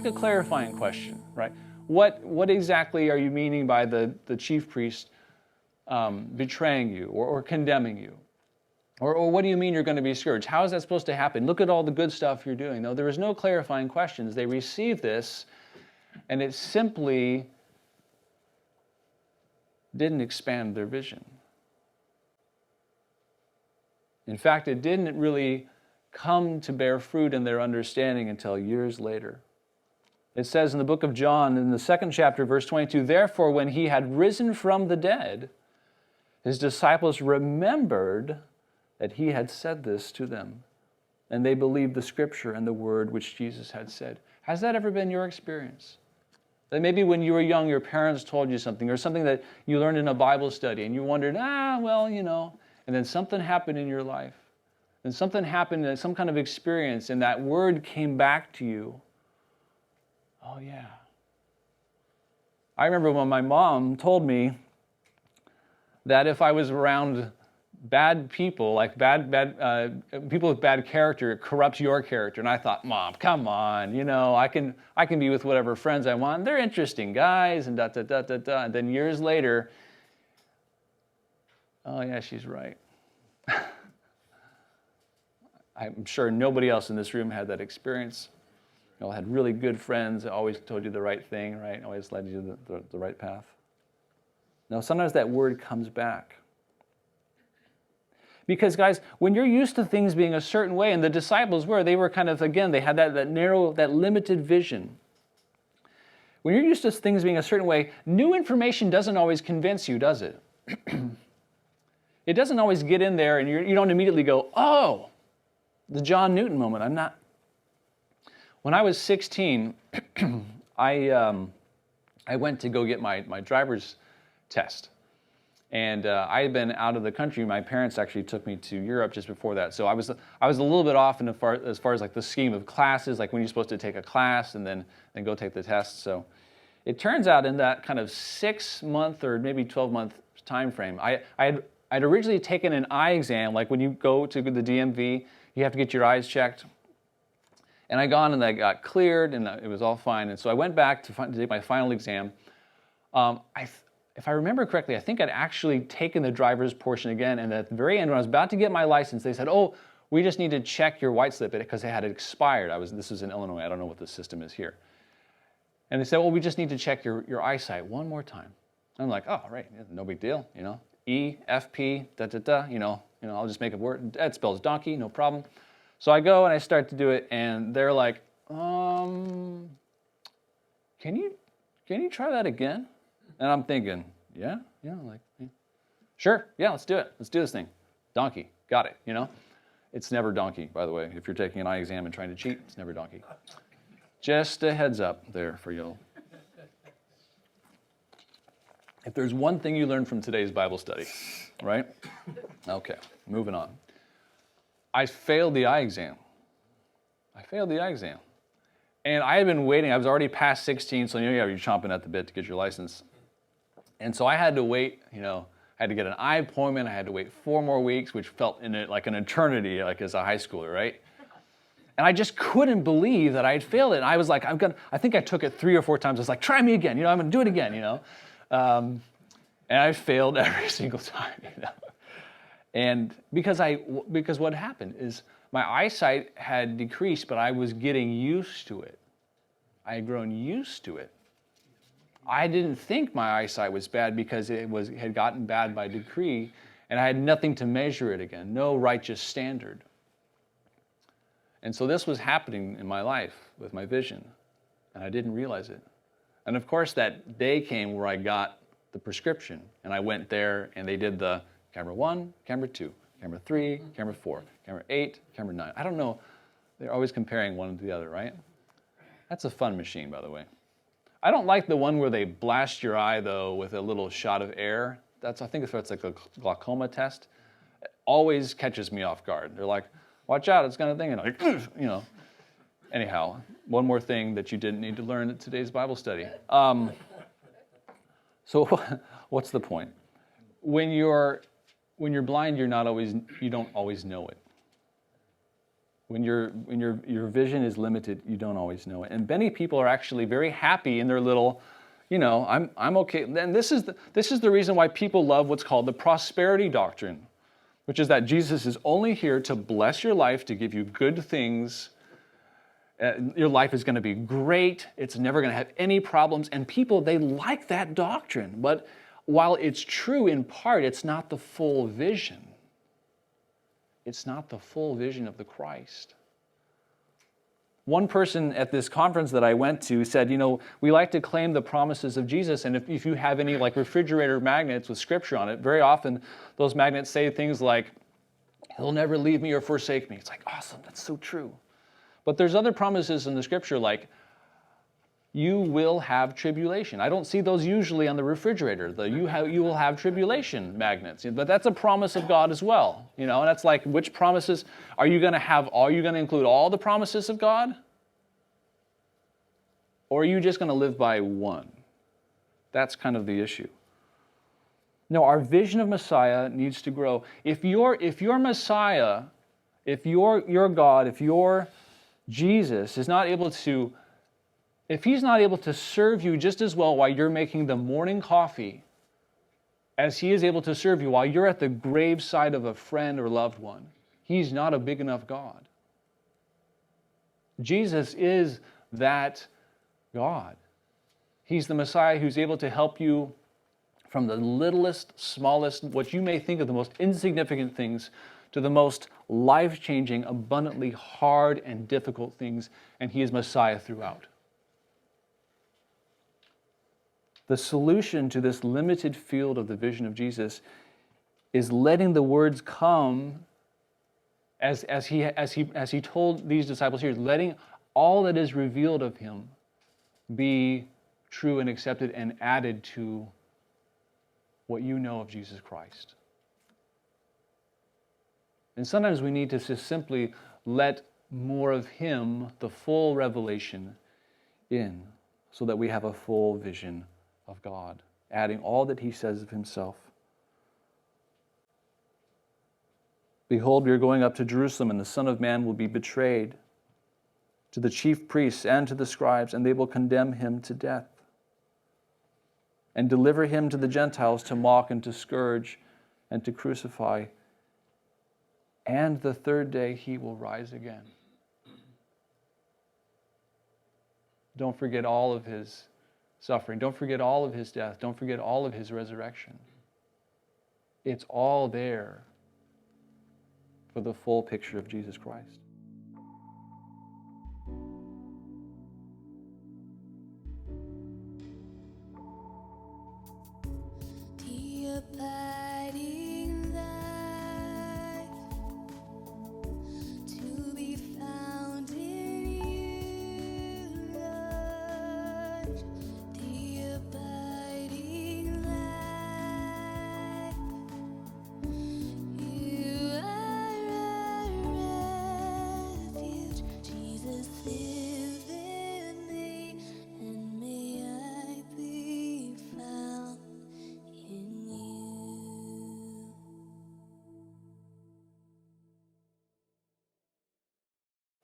ask a clarifying question, right? What exactly are you meaning by the chief priest betraying you or condemning you? Or what do you mean you're going to be scourged? How is that supposed to happen? Look at all the good stuff you're doing. No, there was no clarifying questions. They received this, and it simply didn't expand their vision. In fact, it didn't really come to bear fruit in their understanding until years later. It says in the book of John, in the 2nd chapter, verse 22, "Therefore, when he had risen from the dead, his disciples remembered that he had said this to them, and they believed the scripture and the word which Jesus had said." Has that ever been your experience? That maybe when you were young, your parents told you something, or something that you learned in a Bible study, and you wondered, and then something happened in your life, and something happened, some kind of experience, and that word came back to you. Oh yeah. I remember when my mom told me that if I was around bad people, like people with bad character, it corrupts your character. And I thought, Mom, come on, I can be with whatever friends I want. They're interesting guys, and da-da-da-da-da. And then years later, oh yeah, she's right. I'm sure nobody else in this room had that experience. You all had really good friends that always told you the right thing, right? Always led you to the right path. Now, sometimes that word comes back. Because, guys, when you're used to things being a certain way, and the disciples they were kind of, again, they had that narrow, that limited vision. When you're used to things being a certain way, new information doesn't always convince you, does it? It doesn't always get in there, and you don't immediately go, oh, the John Newton moment. When I was 16, I went to go get my driver's test. And I had been out of the country. My parents actually took me to Europe just before that. So I was a little bit off as far as like the scheme of classes, like when you're supposed to take a class and then go take the test. So it turns out in that kind of 6-month or maybe 12-month time frame, I'd originally taken an eye exam, like when you go to the DMV, you have to get your eyes checked. And I gone and I got cleared and it was all fine. And so I went back to take my final exam. If I remember correctly, I think I'd actually taken the driver's portion again, and at the very end, when I was about to get my license, they said, oh, we just need to check your white slip because it had expired. This was in Illinois. I don't know what the system is here. And they said, well, we just need to check your eyesight one more time. And I'm like, oh, right, no big deal, E, F, P, da-da-da, I'll just make a word. That spells donkey, no problem. So I go and I start to do it, and they're like, can you try that again? And I'm thinking, yeah, sure, yeah, let's do it. Let's do this thing. Donkey, got it, It's never donkey, by the way. If you're taking an eye exam and trying to cheat, it's never donkey. Just a heads up there for you. If there's one thing you learned from today's Bible study, right? Okay, moving on. I failed the eye exam. And I had been waiting. I was already past 16, so you're chomping at the bit to get your license. And so I had to wait, I had to get an eye appointment. I had to wait 4 more weeks, which felt like an eternity, like as a high schooler, right? And I just couldn't believe that I had failed it. And I was like, I think I took it 3 or 4 times. I was like, try me again, I'm going to do it again, And I failed every single time, And because what happened is my eyesight had decreased, but I was getting used to it. I had grown used to it. I didn't think my eyesight was bad because it had gotten bad by decree, and I had nothing to measure it again, no righteous standard. And so this was happening in my life with my vision, and I didn't realize it. And of course, that day came where I got the prescription, and I went there, and they did the camera 1, camera 2, camera 3, camera 4, camera 8, camera 9. I don't know. They're always comparing one to the other, right? That's a fun machine, by the way. I don't like the one where they blast your eye, though, with a little shot of air. I think it's like a glaucoma test. It always catches me off guard. They're like, watch out, it's going to thing. And I'm like, Anyhow, one more thing that you didn't need to learn at today's Bible study. So what's the point? When you're blind, you don't always know it. When your vision is limited, you don't always know it. And many people are actually very happy in their little, I'm okay. And this is the reason why people love what's called the prosperity doctrine, which is that Jesus is only here to bless your life, to give you good things. Your life is going to be great. It's never going to have any problems. And people, they like that doctrine. But while it's true in part, it's not the full vision. It's not the full vision of the Christ. One person at this conference that I went to said, we like to claim the promises of Jesus, and if you have any like refrigerator magnets with scripture on it, very often those magnets say things like, he'll never leave me or forsake me. It's like, awesome, that's so true. But there's other promises in the scripture like, you will have tribulation. I don't see those usually on the refrigerator. You will have tribulation magnets. But that's a promise of God as well. And that's like, which promises are you going to have? Are you going to include all the promises of God? Or are you just going to live by one? That's kind of the issue. No, our vision of Messiah needs to grow. If your Messiah, if your God, if your Jesus is not able to, if he's not able to serve you just as well while you're making the morning coffee as he is able to serve you while you're at the graveside of a friend or loved one, he's not a big enough God. Jesus is that God. He's the Messiah who's able to help you from the littlest, smallest, what you may think of the most insignificant things, to the most life-changing, abundantly hard and difficult things, and he is Messiah throughout. The solution to this limited field of the vision of Jesus is letting the words come as he told these disciples here, letting all that is revealed of him be true and accepted and added to what you know of Jesus Christ. And sometimes we need to just simply let more of him, the full revelation, in so that we have a full vision of God, adding all that he says of himself. Behold, we are going up to Jerusalem, and the Son of Man will be betrayed to the chief priests and to the scribes, and they will condemn him to death and deliver him to the Gentiles to mock and to scourge and to crucify. And the third day he will rise again. Don't forget all of his suffering. Don't forget all of his death. Don't forget all of his resurrection. It's all there for the full picture of Jesus Christ.